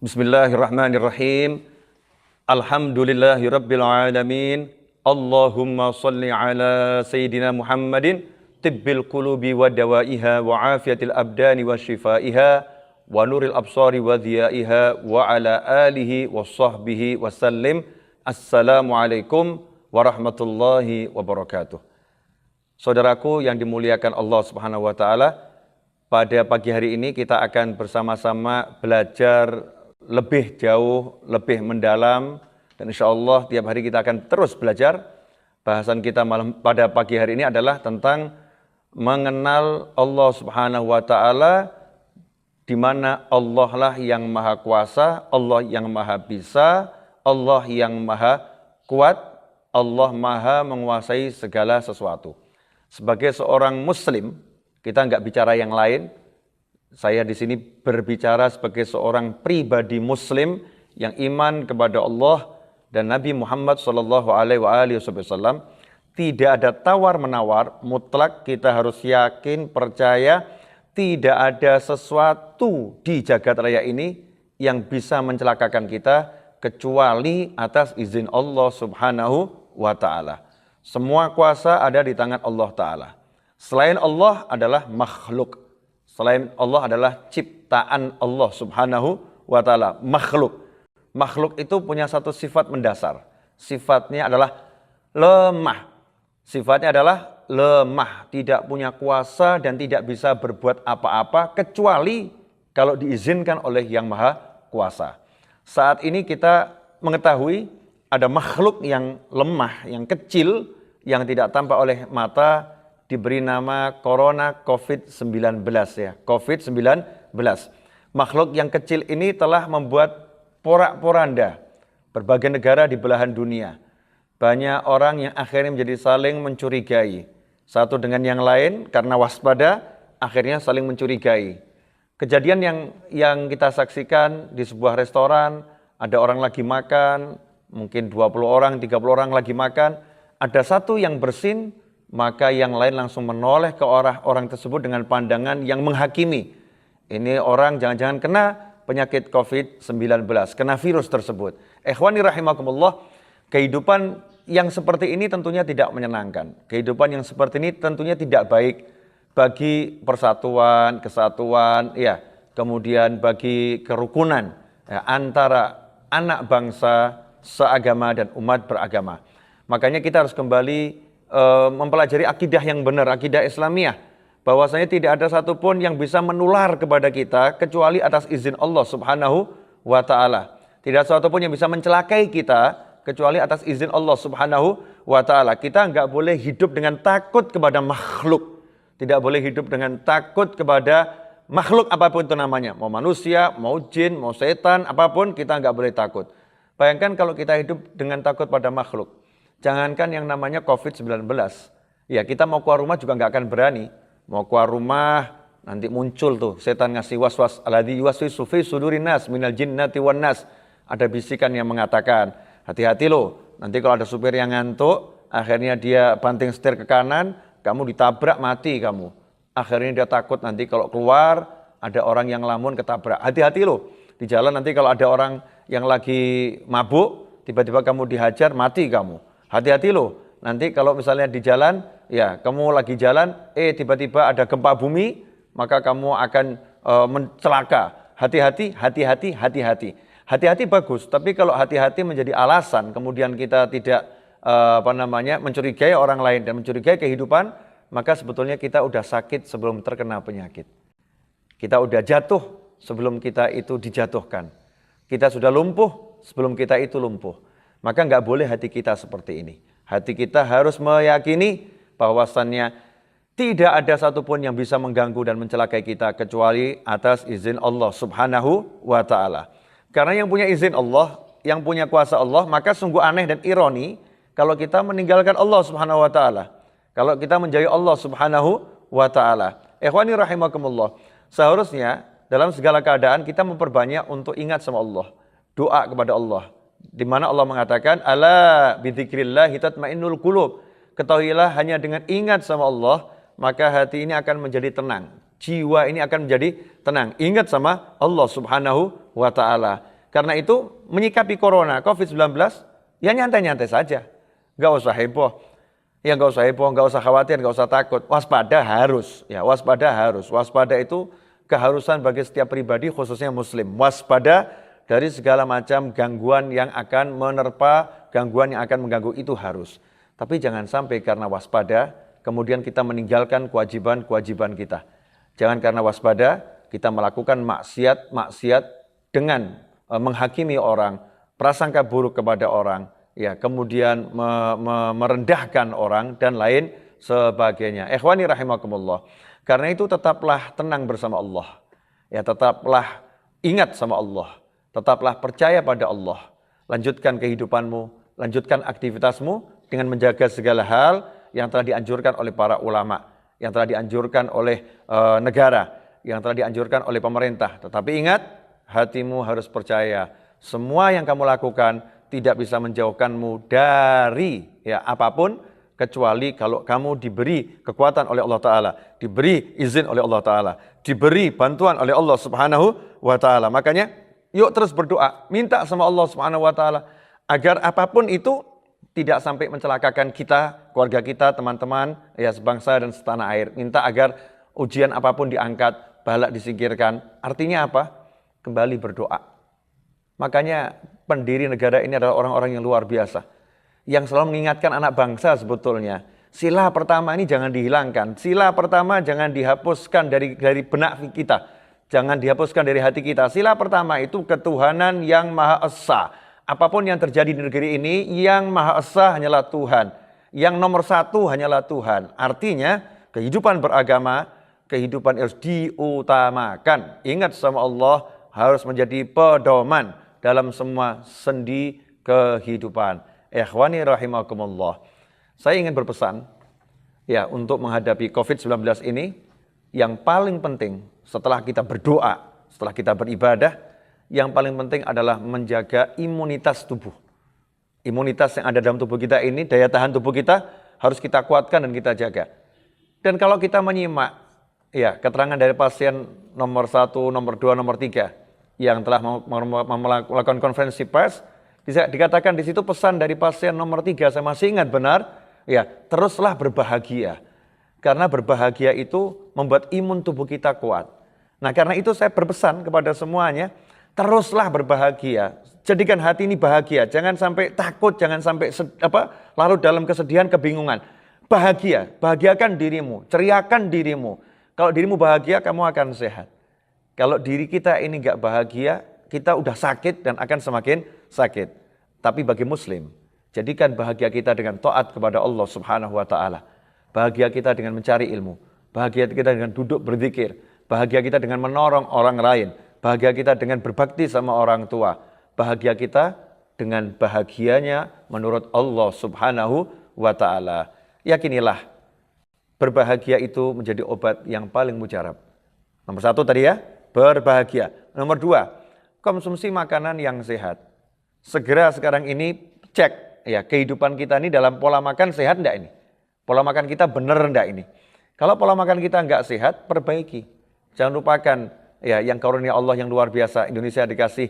Bismillahirrahmanirrahim. Alhamdulillahirabbil alamin. Allahumma shalli ala sayyidina Muhammadin tibbil qulubi wa dawaiha wa afiyatil abdani wa shifaiha wa nuril absari wa dhiyaiha wa ala alihi wa sahbihi wa sallim. Assalamualaikum warahmatullahi wabarakatuh. Saudaraku yang dimuliakan Allah Subhanahu wa taala, pada pagi hari ini kita akan bersama-sama belajar lebih jauh, lebih mendalam, dan insya Allah tiap hari kita akan terus belajar. Bahasan kita pada pagi hari ini adalah tentang mengenal Allah Subhanahu wa taala, di mana Allah lah yang maha kuasa, Allah yang maha bisa, Allah yang maha kuat, Allah maha menguasai segala sesuatu. Sebagai seorang muslim, kita nggak bicara yang lain. Saya di sini berbicara sebagai seorang pribadi muslim yang iman kepada Allah dan Nabi Muhammad SAW. Tidak ada tawar-menawar, mutlak kita harus yakin, percaya, tidak ada sesuatu di jagat raya ini yang bisa mencelakakan kita kecuali atas izin Allah Subhanahu wa ta'ala. Semua kuasa ada di tangan Allah Ta'ala. Selain Allah adalah makhluk. Selain Allah adalah ciptaan Allah Subhanahu wa ta'ala, makhluk. Makhluk itu punya satu sifat mendasar. Sifatnya adalah lemah. Sifatnya adalah lemah, tidak punya kuasa dan tidak bisa berbuat apa-apa kecuali kalau diizinkan oleh Yang Maha Kuasa. Saat ini kita mengetahui ada makhluk yang lemah, yang kecil, yang tidak tampak oleh mata, diberi nama Corona COVID-19 ya, COVID-19. Makhluk yang kecil ini telah membuat porak-poranda berbagai negara di belahan dunia. Banyak orang yang akhirnya menjadi saling mencurigai. Satu dengan yang lain karena waspada, akhirnya saling mencurigai. Kejadian yang kita saksikan di sebuah restoran, ada orang lagi makan, mungkin 20 orang, 30 orang lagi makan, ada satu yang bersin, maka yang lain langsung menoleh ke orang tersebut dengan pandangan yang menghakimi. Ini orang jangan-jangan kena penyakit COVID-19, kena virus tersebut. Ikhwani rahimakumullah, kehidupan yang seperti ini tentunya tidak menyenangkan. Kehidupan yang seperti ini tentunya tidak baik bagi persatuan, kesatuan, ya, kemudian bagi kerukunan ya, antara anak bangsa, seagama dan umat beragama. Makanya kita harus kembali mempelajari akidah yang benar, akidah Islamiyah, bahwasanya tidak ada satupun yang bisa menular kepada kita kecuali atas izin Allah Subhanahu wa ta'ala. Tidak satupun yang bisa mencelakai kita kecuali atas izin Allah Subhanahu wa ta'ala. Kita nggak boleh hidup dengan takut kepada makhluk, tidak boleh hidup dengan takut kepada makhluk apapun itu namanya, mau manusia, mau jin, mau setan, apapun kita nggak boleh takut. Bayangkan kalau kita hidup dengan takut pada makhluk. Jangankan yang namanya COVID-19, ya kita mau keluar rumah juga nggak akan berani. Mau keluar rumah, nanti muncul tuh setan ngasih was-was, alladzi yuwaswisu fi sudurin nas minal jinnati wan nas. Ada bisikan yang mengatakan, hati-hati loh, nanti kalau ada supir yang ngantuk, akhirnya dia banting setir ke kanan, kamu ditabrak mati kamu. Akhirnya dia takut nanti kalau keluar, ada orang yang lamun ketabrak. Hati-hati loh, di jalan nanti kalau ada orang yang lagi mabuk, tiba-tiba kamu dihajar, mati kamu. Hati-hati loh, nanti kalau misalnya di jalan, ya kamu lagi jalan, tiba-tiba ada gempa bumi, maka kamu akan mencelaka. Hati-hati, hati-hati, hati-hati. Hati-hati bagus, tapi kalau hati-hati menjadi alasan, kemudian kita tidak mencurigai orang lain dan mencurigai kehidupan, maka sebetulnya kita udah sakit sebelum terkena penyakit. Kita udah jatuh sebelum kita itu dijatuhkan. Kita sudah lumpuh sebelum kita itu lumpuh. Maka nggak boleh hati kita seperti ini. Hati kita harus meyakini bahwasannya tidak ada satupun yang bisa mengganggu dan mencelakai kita kecuali atas izin Allah Subhanahu wa ta'ala. Karena yang punya izin Allah, yang punya kuasa Allah, maka sungguh aneh dan ironi kalau kita meninggalkan Allah Subhanahu wa ta'ala. Kalau kita menjauhi Allah Subhanahu wa ta'ala. Ikhwani rahimakumullah, seharusnya dalam segala keadaan kita memperbanyak untuk ingat sama Allah. Doa kepada Allah. Di mana Allah mengatakan, ala bidzikrillah tatmainnul qulub. Ketahuilah hanya dengan ingat sama Allah, maka hati ini akan menjadi tenang. Jiwa ini akan menjadi tenang. Ingat sama Allah Subhanahu wa ta'ala. Karena itu menyikapi corona, COVID-19, ya nyantai-nyantai saja. Nggak usah heboh. Ya nggak usah heboh, nggak usah khawatir, nggak usah takut. Waspada harus. Ya, waspada harus. Waspada itu keharusan bagi setiap pribadi, khususnya muslim. Waspada dari segala macam gangguan yang akan menerpa, gangguan yang akan mengganggu itu harus. Tapi jangan sampai karena waspada, kemudian kita meninggalkan kewajiban-kewajiban kita. Jangan karena waspada, kita melakukan maksiat dengan menghakimi orang, prasangka buruk kepada orang, ya, kemudian merendahkan orang dan lain sebagainya. Ikhwani rahimakumullah. Karena itu tetaplah tenang bersama Allah. Ya, tetaplah ingat sama Allah. Tetaplah percaya pada Allah. Lanjutkan kehidupanmu, lanjutkan aktivitasmu dengan menjaga segala hal yang telah dianjurkan oleh para ulama, yang telah dianjurkan oleh negara, yang telah dianjurkan oleh pemerintah. Tetapi ingat, hatimu harus percaya, semua yang kamu lakukan tidak bisa menjauhkanmu dari apapun, kecuali kalau kamu diberi kekuatan oleh Allah Ta'ala, diberi izin oleh Allah Ta'ala, diberi bantuan oleh Allah Subhanahu wa Ta'ala. Makanya, yuk terus berdoa, minta sama Allah Subhanahu wa Ta'ala, agar apapun itu tidak sampai mencelakakan kita, keluarga kita, teman-teman, ya sebangsa dan setanah air. Minta agar ujian apapun diangkat, balak disingkirkan. Artinya apa? Kembali berdoa. Makanya pendiri negara ini adalah orang-orang yang luar biasa, yang selalu mengingatkan anak bangsa sebetulnya. Sila pertama ini jangan dihilangkan. Sila pertama jangan dihapuskan dari benak kita. Jangan dihapuskan dari hati kita. Sila pertama itu ketuhanan yang Maha Esa. Apapun yang terjadi di negeri ini, yang Maha Esa hanyalah Tuhan. Yang nomor satu hanyalah Tuhan. Artinya kehidupan beragama, kehidupan harus diutamakan. Ingat sama Allah, harus menjadi pedoman dalam semua sendi kehidupan. Ikhwani rahimakumullah. Saya ingin berpesan ya, untuk menghadapi COVID-19 ini, yang paling penting setelah kita berdoa, setelah kita beribadah, yang paling penting adalah menjaga imunitas tubuh. Imunitas yang ada dalam tubuh kita ini, daya tahan tubuh kita harus kita kuatkan dan kita jaga. Dan kalau kita menyimak ya keterangan dari pasien nomor 1, nomor 2, nomor 3 yang telah melakukan konferensi pers, dikatakan di situ pesan dari pasien nomor 3, saya masih ingat benar, ya, teruslah berbahagia. Karena berbahagia itu membuat imun tubuh kita kuat. Nah, karena itu saya berpesan kepada semuanya, teruslah berbahagia. Jadikan hati ini bahagia, jangan sampai takut, jangan sampai larut dalam kesedihan, kebingungan. Bahagia, bahagiakan dirimu, ceriakan dirimu. Kalau dirimu bahagia, kamu akan sehat. Kalau diri kita ini enggak bahagia, kita udah sakit dan akan semakin sakit. Tapi bagi muslim, jadikan bahagia kita dengan taat kepada Allah Subhanahu wa Ta'ala. Bahagia kita dengan mencari ilmu, bahagia kita dengan duduk berzikir, bahagia kita dengan menolong orang lain, bahagia kita dengan berbakti sama orang tua, bahagia kita dengan bahagianya menurut Allah Subhanahu wa Ta'ala. Yakinilah, berbahagia itu menjadi obat yang paling mujarab. Nomor 1 tadi ya, berbahagia. Nomor 2, konsumsi makanan yang sehat. Segera sekarang ini cek ya, kehidupan kita ini dalam pola makan sehat enggak ini? Pola makan kita benar enggak ini? Kalau pola makan kita enggak sehat, perbaiki. Jangan lupakan ya, yang karunia Allah yang luar biasa. Indonesia dikasih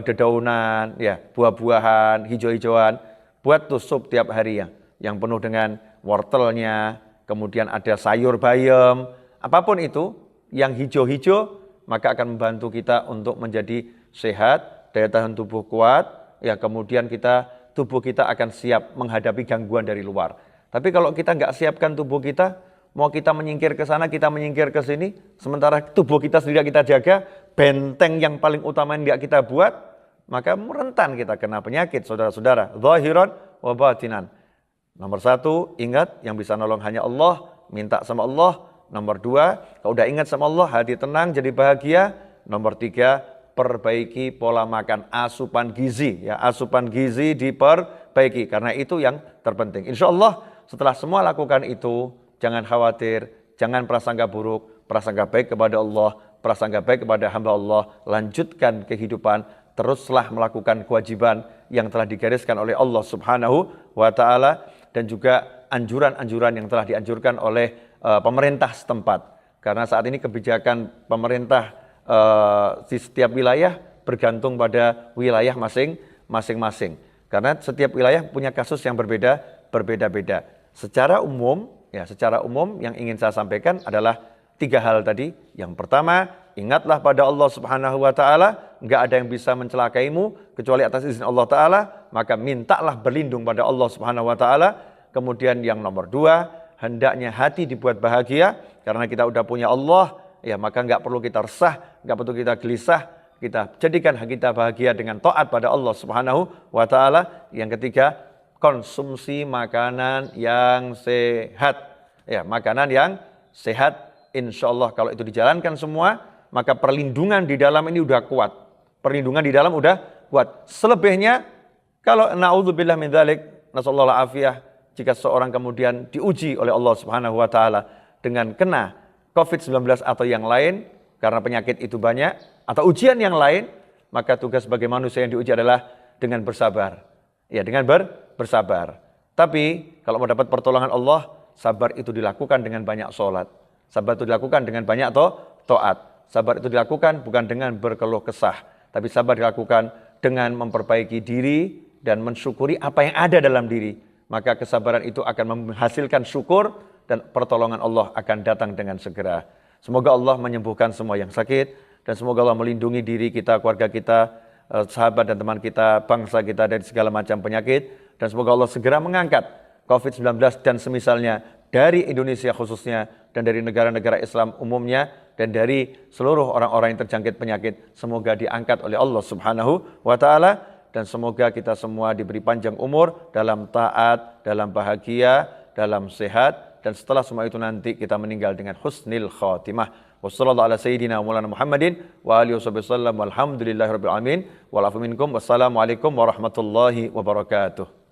dedaunan, ya, buah-buahan, hijau-hijauan. Buat tuh sup tiap hari ya, yang penuh dengan wortelnya, kemudian ada sayur bayam, apapun itu yang hijau-hijau, maka akan membantu kita untuk menjadi sehat, daya tahan tubuh kuat, ya, kemudian tubuh kita akan siap menghadapi gangguan dari luar. Tapi kalau kita nggak siapkan tubuh kita, mau kita menyingkir ke sana, kita menyingkir ke sini, sementara tubuh kita sendiri kita jaga, benteng yang paling utama yang nggak kita buat, maka rentan kita kena penyakit, saudara-saudara. Zahiran wa batinan. Nomor 1, ingat yang bisa nolong hanya Allah, minta sama Allah. Nomor 2, kalau udah ingat sama Allah, hati tenang, jadi bahagia. Nomor 3, perbaiki pola makan, asupan gizi. Ya, asupan gizi diperbaiki, karena itu yang terpenting. Insya Allah setelah semua lakukan itu, jangan khawatir, jangan prasangka buruk, prasangka baik kepada Allah, prasangka baik kepada hamba Allah. Lanjutkan kehidupan, teruslah melakukan kewajiban yang telah digariskan oleh Allah Subhanahu wa Ta'ala, dan juga anjuran-anjuran yang telah dianjurkan oleh pemerintah setempat. Karena saat ini kebijakan pemerintah di setiap wilayah bergantung pada wilayah masing-masing. Karena setiap wilayah punya kasus yang berbeda-beda. Secara umum yang ingin saya sampaikan adalah 3 hal tadi. Yang pertama, ingatlah pada Allah Subhanahu wa taala, enggak ada yang bisa mencelakaimu kecuali atas izin Allah taala, maka mintalah berlindung pada Allah Subhanahu wa taala. Kemudian yang nomor 2, hendaknya hati dibuat bahagia karena kita udah punya Allah, ya maka enggak perlu kita resah, enggak perlu kita gelisah, kita jadikan kita bahagia dengan taat pada Allah Subhanahu wa taala. Yang ketiga, konsumsi makanan yang sehat. Ya, makanan yang sehat, insya Allah kalau itu dijalankan semua, maka perlindungan di dalam ini udah kuat. Perlindungan di dalam udah kuat. Selebihnya, kalau na'udzubillah min dzalik, nasallahu alafiyah, jika seorang kemudian diuji oleh Allah Subhanahu wa taala dengan kena COVID-19 atau yang lain, karena penyakit itu banyak, atau ujian yang lain, maka tugas sebagai manusia yang diuji adalah dengan bersabar. Ya, dengan bersabar. Tapi, kalau mau dapat pertolongan Allah, sabar itu dilakukan dengan banyak sholat. Sabar itu dilakukan dengan banyak taat. Sabar itu dilakukan bukan dengan berkeluh kesah, tapi sabar dilakukan dengan memperbaiki diri dan mensyukuri apa yang ada dalam diri. Maka kesabaran itu akan menghasilkan syukur dan pertolongan Allah akan datang dengan segera. Semoga Allah menyembuhkan semua yang sakit dan semoga Allah melindungi diri kita, keluarga kita, sahabat dan teman kita, bangsa kita dari segala macam penyakit. Dan semoga Allah segera mengangkat COVID-19 dan semisalnya dari Indonesia khususnya dan dari negara-negara Islam umumnya dan dari seluruh orang-orang yang terjangkit penyakit, semoga diangkat oleh Allah Subhanahu wa taala dan semoga kita semua diberi panjang umur dalam taat, dalam bahagia, dalam sehat dan setelah semua itu nanti kita meninggal dengan husnil khatimah. Wassallallahu ala sayyidina Maulana Muhammadin wa alihi wasallam walhamdulillahirabbil alamin wal afu minkum wassalamu alaikum warahmatullahi wabarakatuh.